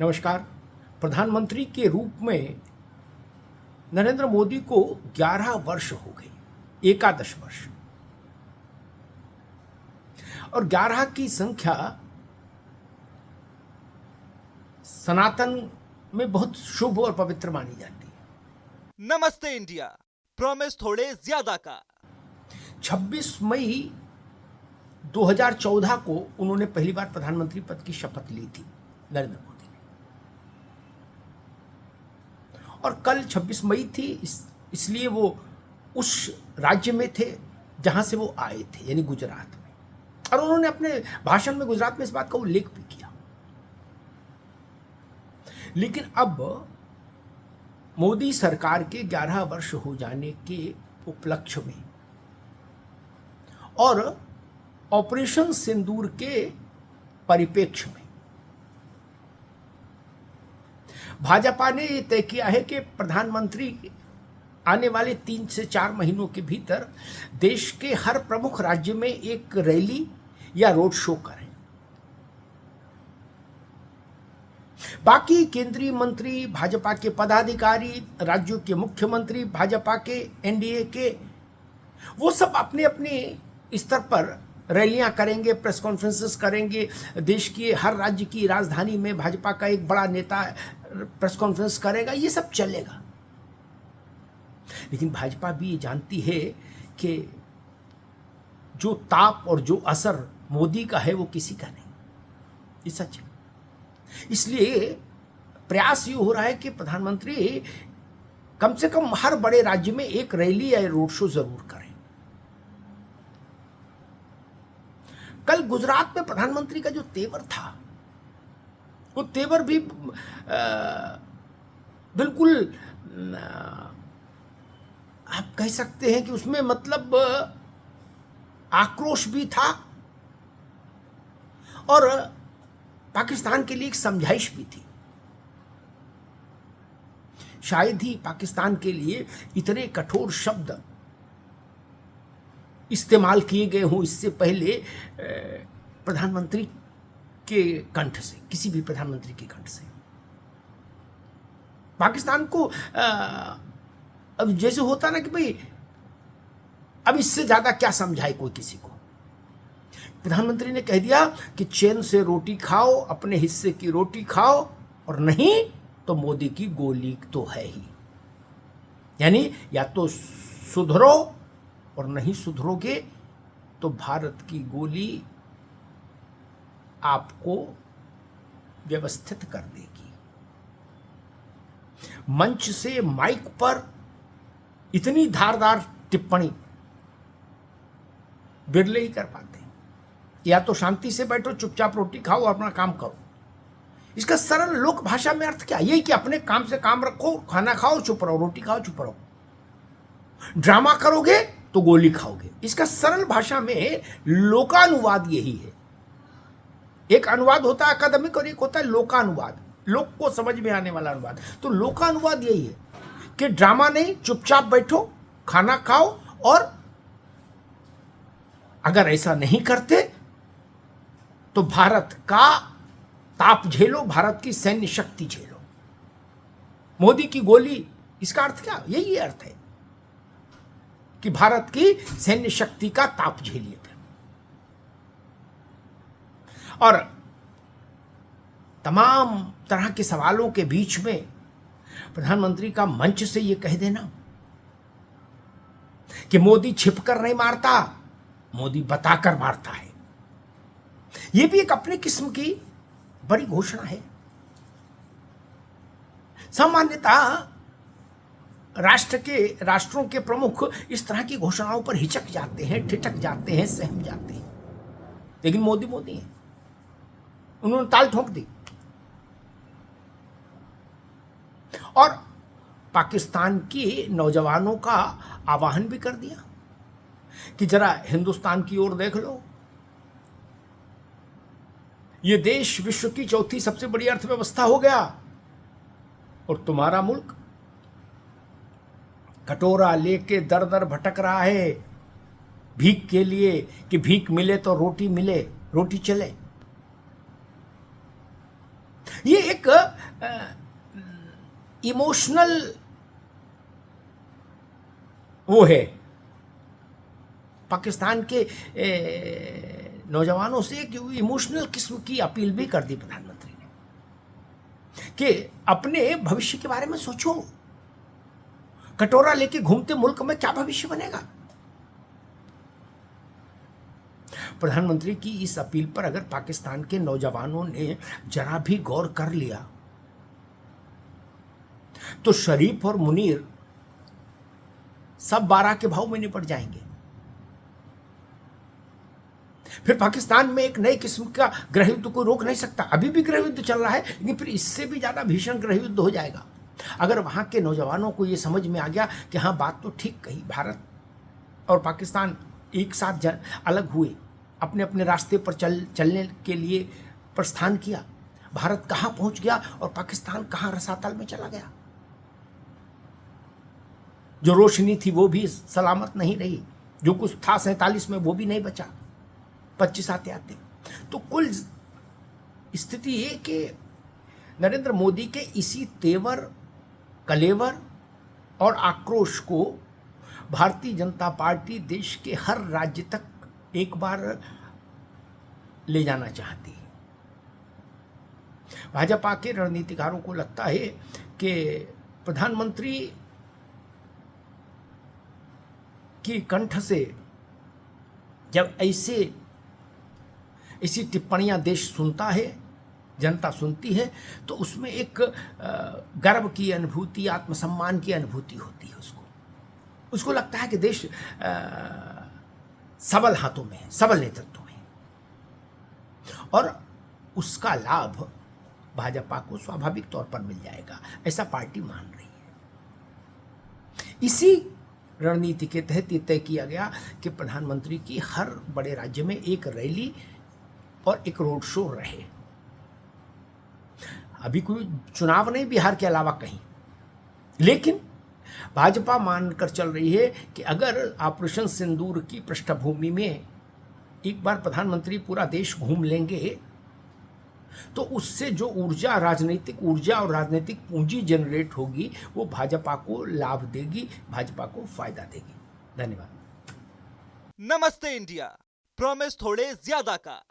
नमस्कार। प्रधानमंत्री के रूप में नरेंद्र मोदी को 11 वर्ष हो गए, एकादश वर्ष। और 11 की संख्या सनातन में बहुत शुभ और पवित्र मानी जाती है। नमस्ते इंडिया, प्रॉमिस थोड़े ज्यादा का। 26 मई 2014 को उन्होंने पहली बार प्रधानमंत्री पद की शपथ ली थी नरेंद्र मोदी ने। और कल 26 मई थी, इसलिए वो उस राज्य में थे जहां से वो आए थे, यानी गुजरात में। और उन्होंने अपने भाषण में गुजरात में इस बात का उल्लेख भी किया। लेकिन अब मोदी सरकार के 11 वर्ष हो जाने के उपलक्ष्य में और ऑपरेशन सिंदूर के परिप्रेक्ष्य में भाजपा ने यह तय किया है कि प्रधानमंत्री आने वाले 3 से 4 महीनों के भीतर देश के हर प्रमुख राज्य में एक रैली या रोड शो करें। बाकी केंद्रीय मंत्री, भाजपा के पदाधिकारी, राज्यों के मुख्यमंत्री, भाजपा के एनडीए के, वो सब अपने अपने स्तर पर रैलियां करेंगे, प्रेस कॉन्फ्रेंसेस करेंगे। देश की हर राज्य की राजधानी में भाजपा का एक बड़ा नेता प्रेस कॉन्फ्रेंस करेगा, ये सब चलेगा। लेकिन भाजपा भी ये जानती है कि जो ताप और जो असर मोदी का है वो किसी का नहीं, ये सच है। इसलिए प्रयास ये हो रहा है कि प्रधानमंत्री कम से कम हर बड़े राज्य में एक रैली या रोड शो जरूर करें। कल गुजरात में प्रधानमंत्री का जो तेवर था, वो तेवर भी बिल्कुल आप कह सकते हैं कि उसमें मतलब आक्रोश भी था और पाकिस्तान के लिए एक समझाइश भी थी। शायद ही पाकिस्तान के लिए इतने कठोर शब्द इस्तेमाल किए गए हों इससे पहले प्रधानमंत्री के कंठ से, किसी भी प्रधानमंत्री के कंठ से। पाकिस्तान को अब जैसे होता ना कि भाई अब इससे ज्यादा क्या समझाए कोई किसी को। प्रधानमंत्री ने कह दिया कि चैन से रोटी खाओ, अपने हिस्से की रोटी खाओ, और नहीं तो मोदी की गोली तो है ही। यानी या तो सुधरो और नहीं सुधरोगे तो भारत की गोली आपको व्यवस्थित कर देगी। मंच से माइक पर इतनी धारदार टिप्पणी बिरले ही कर पाते हैं। या तो शांति से बैठो, चुपचाप रोटी खाओ और अपना काम करो। इसका सरल लोक भाषा में अर्थ क्या? यही कि अपने काम से काम रखो, खाना खाओ, चुप रहो, रोटी खाओ, चुप रहो। ड्रामा करोगे तो गोली खाओगे। इसका सरल भाषा में लोकानुवाद यही है। एक अनुवाद होता है अकादमिक और एक होता है लोकानुवाद, लोक को समझ में आने वाला अनुवाद। तो लोकानुवाद यही है कि ड्रामा नहीं, चुपचाप बैठो, खाना खाओ, और अगर ऐसा नहीं करते तो भारत का ताप झेलो, भारत की सैन्य शक्ति झेलो। मोदी की गोली, इसका अर्थ क्या? यही अर्थ है कि भारत की सैन्य शक्ति का ताप झेलिए। और तमाम तरह के सवालों के बीच में प्रधानमंत्री का मंच से यह कह देना कि मोदी छिपकर नहीं मारता, मोदी बताकर मारता है, यह भी एक अपनी किस्म की बड़ी घोषणा है। सामान्यतः राष्ट्रों के प्रमुख इस तरह की घोषणाओं पर हिचक जाते हैं, ठिठक जाते हैं, सहम जाते हैं। लेकिन मोदी है, उन्होंने ताल ठोक दी और पाकिस्तान के नौजवानों का आह्वान भी कर दिया कि जरा हिंदुस्तान की ओर देख लो। ये देश विश्व की चौथी सबसे बड़ी अर्थव्यवस्था हो गया और तुम्हारा मुल्क कटोरा लेके दर दर भटक रहा है भीख के लिए कि भीख मिले तो रोटी मिले, रोटी चले। ये एक इमोशनल वो है पाकिस्तान के नौजवानों से, कि इमोशनल किस्म की अपील भी कर दी प्रधानमंत्री ने कि अपने भविष्य के बारे में सोचो। कटोरा लेके घूमते मुल्क में क्या भविष्य बनेगा? प्रधानमंत्री की इस अपील पर अगर पाकिस्तान के नौजवानों ने जरा भी गौर कर लिया तो शरीफ और मुनीर सब 12 के भाव में निपट जाएंगे। फिर पाकिस्तान में एक नई किस्म का गृह युद्ध को रोक नहीं सकता। अभी भी गृह युद्ध चल रहा है, लेकिन फिर इससे भी ज्यादा भीषण गृह युद्ध हो जाएगा। अगर वहां के नौजवानों को यह समझ में आ गया कि हाँ, बात तो ठीक कही, भारत और पाकिस्तान एक साथ अलग हुए, अपने अपने रास्ते पर चलने के लिए प्रस्थान किया, भारत कहां पहुंच गया और पाकिस्तान कहां रसातल में चला गया। जो रोशनी थी वो भी सलामत नहीं रही, जो कुछ था 47 में वो भी नहीं बचा 25 आते आते। तो कुल स्थिति ये कि नरेंद्र मोदी के इसी तेवर, कलेवर और आक्रोश को भारतीय जनता पार्टी देश के हर राज्य तक एक बार ले जाना चाहती है। भाजपा के रणनीतिकारों को लगता है कि प्रधानमंत्री की कंठ से जब ऐसी टिप्पणियां देश सुनता है, जनता सुनती है, तो उसमें एक गर्व की अनुभूति, आत्मसम्मान की अनुभूति होती है। उसको लगता है कि देश सबल हाथों में है, सबल नेतृत्व में, और उसका लाभ भाजपा को स्वाभाविक तौर पर मिल जाएगा, ऐसा पार्टी मान रही है। इसी रणनीति के तहत ये तय किया गया कि प्रधानमंत्री की हर बड़े राज्य में एक रैली और एक रोड शो रहे। अभी कोई चुनाव नहीं बिहार के अलावा कहीं, लेकिन भाजपा मानकर चल रही है कि अगर ऑपरेशन सिंदूर की पृष्ठभूमि में एक बार प्रधानमंत्री पूरा देश घूम लेंगे तो उससे जो राजनीतिक ऊर्जा और राजनीतिक पूंजी जनरेट होगी वो भाजपा को लाभ देगी, भाजपा को फायदा देगी। धन्यवाद। नमस्ते इंडिया, प्रॉमिस थोड़े ज्यादा का।